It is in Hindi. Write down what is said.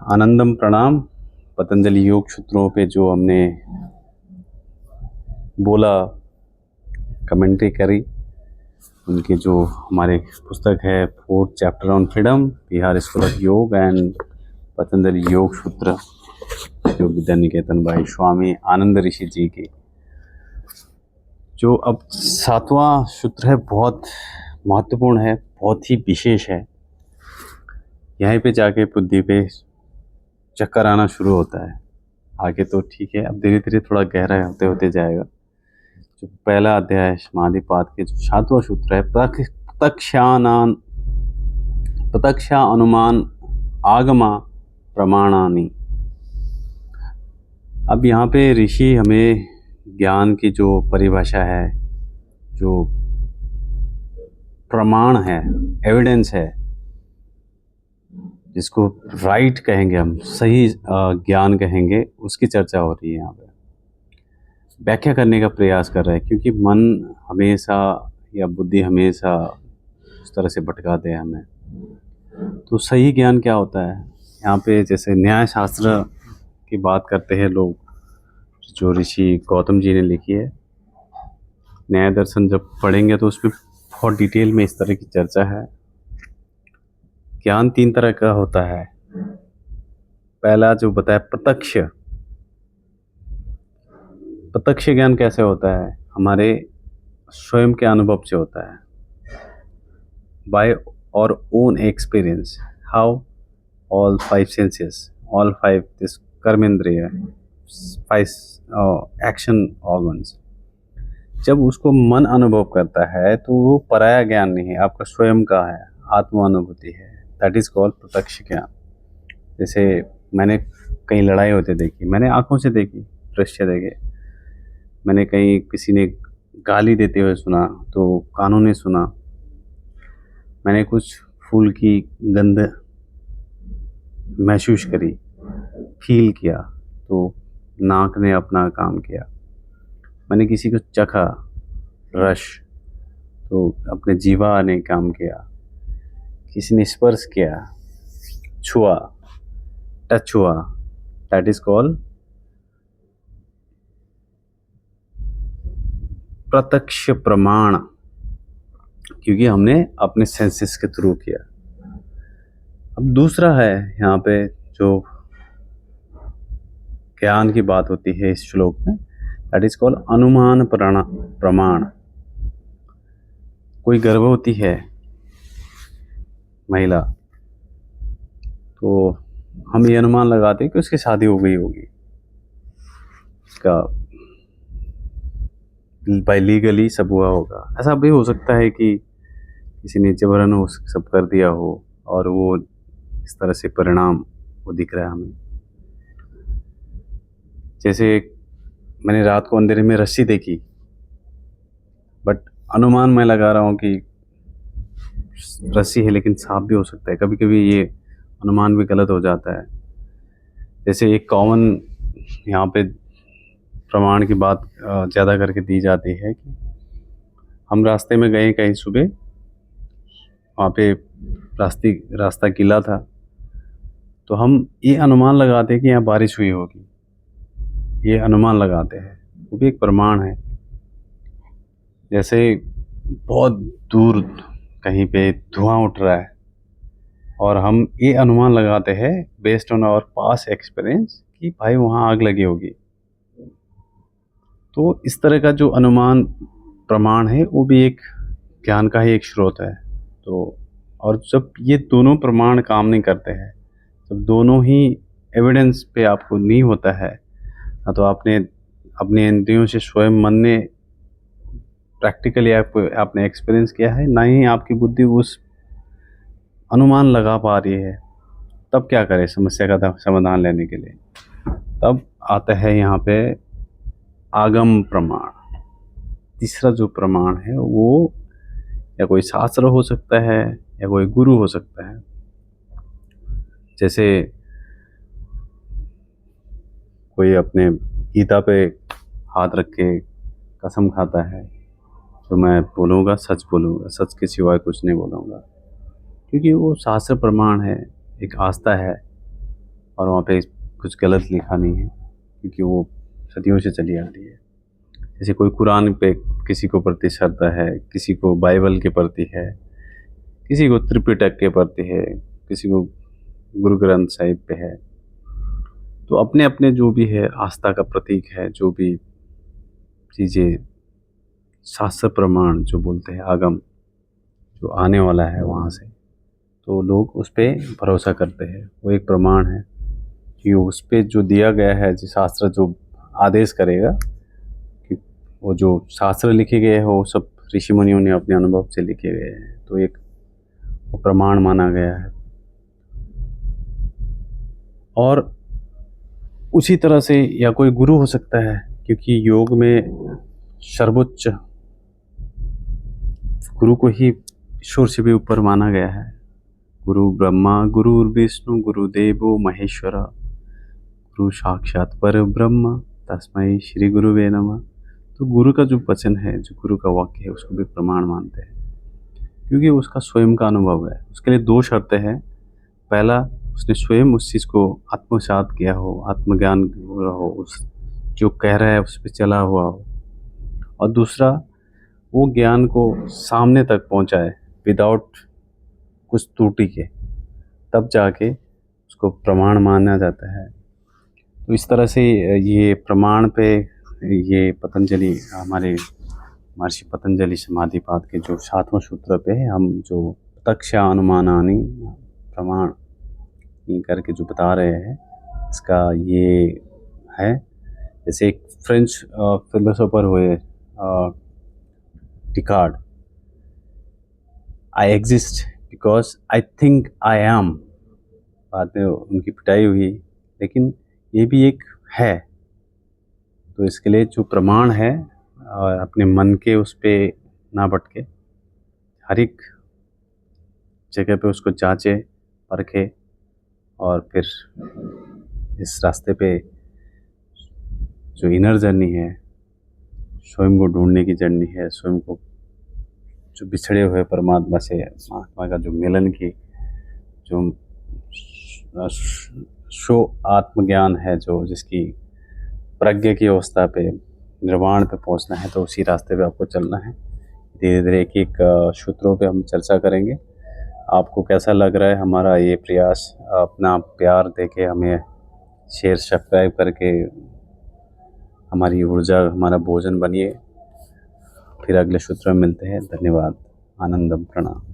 आनंदम प्रणाम। पतंजलि योग सूत्रों पे जो हमने बोला, कमेंट्री करी, उनकी जो हमारे पुस्तक है 4th chapter on freedom, Bihar school of योग एंड पतंजलि योग सूत्र, जो विद्या निकेतन भाई स्वामी आनंद ऋषि जी की, जो अब 7वां सूत्र है, बहुत महत्वपूर्ण है, बहुत ही विशेष है। यहीं पे जाके बुद्धि पे चक्कर आना शुरू होता है। आगे तो ठीक है, अब धीरे धीरे थोड़ा गहरा होते होते जाएगा। जो पहला अध्याय है समाधिपाद के जो 7वां सूत्र है, प्रत्यक्षा अनुमान आगमा प्रमाणानि। अब यहाँ पे ऋषि हमें ज्ञान की जो परिभाषा है, जो प्रमाण है, एविडेंस है, जिसको राइट कहेंगे, हम सही ज्ञान कहेंगे, उसकी चर्चा हो रही है यहाँ पे। व्याख्या करने का प्रयास कर रहे हैं, क्योंकि मन हमेशा या बुद्धि हमेशा उस तरह से भटकाते हैं हमें। तो सही ज्ञान क्या होता है यहाँ पे? जैसे न्याय शास्त्र की बात करते हैं लोग, जो ऋषि गौतम जी ने लिखी है न्याय दर्शन, जब पढ़ेंगे तो उसमें बहुत डिटेल में इस तरह की चर्चा है। ज्ञान 3 तरह का होता है। पहला जो बताया प्रत्यक्ष ज्ञान कैसे होता है? हमारे स्वयं के अनुभव से होता है, by our own experience. How? All 5 senses, all 5 this कर्मेंद्रिय, 5 एक्शन ऑर्गन्स, जब उसको मन अनुभव करता है तो वो पराया ज्ञान नहीं है, आपका स्वयं का है, आत्मानुभूति है। दैट इज कॉल्ड प्रत्यक्ष ज्ञान। जैसे मैंने कहीं लड़ाई होते देखी, मैंने आंखों से देखी, दृश्य देखे। मैंने कहीं किसी ने गाली देते हुए सुना तो कानों ने सुना। मैंने कुछ फूल की गंध महसूस करी, फील किया, तो नाक ने अपना काम किया। मैंने किसी को चखा, रस, तो अपने जीवा ने काम किया। किसी ने स्पर्श किया, छुआ, टच हुआ, दैट इज कॉल्ड प्रत्यक्ष प्रमाण, क्योंकि हमने अपने सेंसेस के थ्रू किया। अब दूसरा है यहाँ पे जो ज्ञान की बात होती है इस श्लोक में, दैट इज कॉल्ड अनुमान प्रमाण। कोई गर्भवती है महिला, तो हम ये अनुमान लगाते हैं कि उसकी शादी हो गई होगी, उसका बाय लीगली सब हुआ होगा। ऐसा भी हो सकता है कि किसी ने जबरन वो सब कर दिया हो और वो इस तरह से परिणाम वो दिख रहा है हमें। जैसे मैंने रात को अंधेरे में रस्सी देखी, बट अनुमान मैं लगा रहा हूँ कि रस्सी है, लेकिन सांप भी हो सकता है। कभी कभी ये अनुमान भी गलत हो जाता है। जैसे एक कॉमन यहाँ पे प्रमाण की बात ज़्यादा करके दी जाती है कि हम रास्ते में गए कहीं सुबह, वहाँ पे रास्ता गीला था, तो हम ये अनुमान लगाते हैं कि यहाँ बारिश हुई होगी, ये अनुमान लगाते हैं, वो भी एक प्रमाण है। जैसे बहुत दूर कहीं पे धुआं उठ रहा है और हम ये अनुमान लगाते हैं based on our past experience कि भाई वहाँ आग लगी होगी। तो इस तरह का जो अनुमान प्रमाण है वो भी एक ज्ञान का ही एक स्रोत है। तो और जब ये दोनों प्रमाण काम नहीं करते हैं, जब दोनों ही एविडेंस पे आपको नहीं होता है, ना तो आपने अपने इंद्रियों से स्वयं मन ने प्रैक्टिकली आपने एक्सपीरियंस किया है, ना ही आपकी बुद्धि उस अनुमान लगा पा रही है, तब क्या करें समस्या का समाधान लेने के लिए? तब आता है यहाँ पे आगम प्रमाण। तीसरा जो प्रमाण है वो या कोई शास्त्र हो सकता है या कोई गुरु हो सकता है। जैसे कोई अपने गीता पे हाथ रख के कसम खाता है, तो मैं बोलूँगा, सच बोलूँगा, सच के सिवाय कुछ नहीं बोलूँगा, क्योंकि वो शास्त्र प्रमाण है, एक आस्था है। और वहाँ पे कुछ गलत लिखा नहीं है, क्योंकि वो सदियों से चली आ रही है। जैसे कोई कुरान पे किसी को प्रति श्रद्धा है, किसी को बाइबल के प्रति है, किसी को त्रिपिटक के प्रति है, किसी को गुरु ग्रंथ साहिब पे है। तो अपने अपने जो भी है आस्था का प्रतीक है, जो भी चीज़ें शास्त्र प्रमाण जो बोलते हैं, आगम जो आने वाला है वहाँ से, तो लोग उस पर भरोसा करते हैं। वो एक प्रमाण है कि उस पर जो दिया गया है, जो शास्त्र जो आदेश करेगा, कि वो जो शास्त्र लिखे गए हैं वो सब ऋषि मुनियों ने अपने अनुभव से लिखे गए हैं, तो एक वो प्रमाण माना गया है। और उसी तरह से या कोई गुरु हो सकता है, क्योंकि योग में सर्वोच्च गुरु को ही ईश्वर से भी ऊपर माना गया है। गुरु ब्रह्मा गुरु विष्णु गुरुदेवो महेश्वर गुरु साक्षात पर ब्रह्म तस्मै श्री गुरुवे नमः। तो गुरु का जो वचन है, जो गुरु का वाक्य है, उसको भी प्रमाण मानते हैं, क्योंकि उसका स्वयं का अनुभव है। उसके लिए दो शर्तें हैं। पहला, उसने स्वयं उस चीज़ को आत्मसात किया हो, आत्मज्ञान हो, उस जो कह रहा है उस पर चला हुआ हो। और दूसरा, वो ज्ञान को सामने तक पहुंचाए विदाउट कुछ त्रुटि के, तब जाके उसको प्रमाण माना जाता है। तो इस तरह से ये प्रमाण पे ये पतंजलि, हमारे महर्षि पतंजलि समाधिपाद के जो 7वें सूत्र पे है, हम जो प्रत्यक्ष अनुमानानि प्रमाण करके जो बता रहे हैं, इसका ये है। जैसे एक फ्रेंच फिलोसोफर हुए डिकार्ड, I exist because I think I am. बाद में उनकी पिटाई हुई, लेकिन ये भी एक है। तो इसके लिए जो प्रमाण है, अपने मन के उस पे ना भटके, हर एक जगह पे उसको जांचे परखे, और फिर इस रास्ते पे जो इनर जर्नी है, स्वयं को ढूंढने की जर्नी है, स्वयं को जो बिछड़े हुए परमात्मा से, महात्मा का जो मिलन की जो शो आत्मज्ञान है, जो जिसकी प्रज्ञा की अवस्था पे, निर्वाण पे पहुंचना है, तो उसी रास्ते पे आपको चलना है। धीरे धीरे एक एक सूत्रों पे हम चर्चा करेंगे। आपको कैसा लग रहा है हमारा ये प्रयास? अपना प्यार देके हमें शेयर सब्सक्राइब करके हमारी ऊर्जा, हमारा भोजन बनिए। फिर अगले सूत्र में मिलते हैं। धन्यवाद। आनंदम प्रणाम।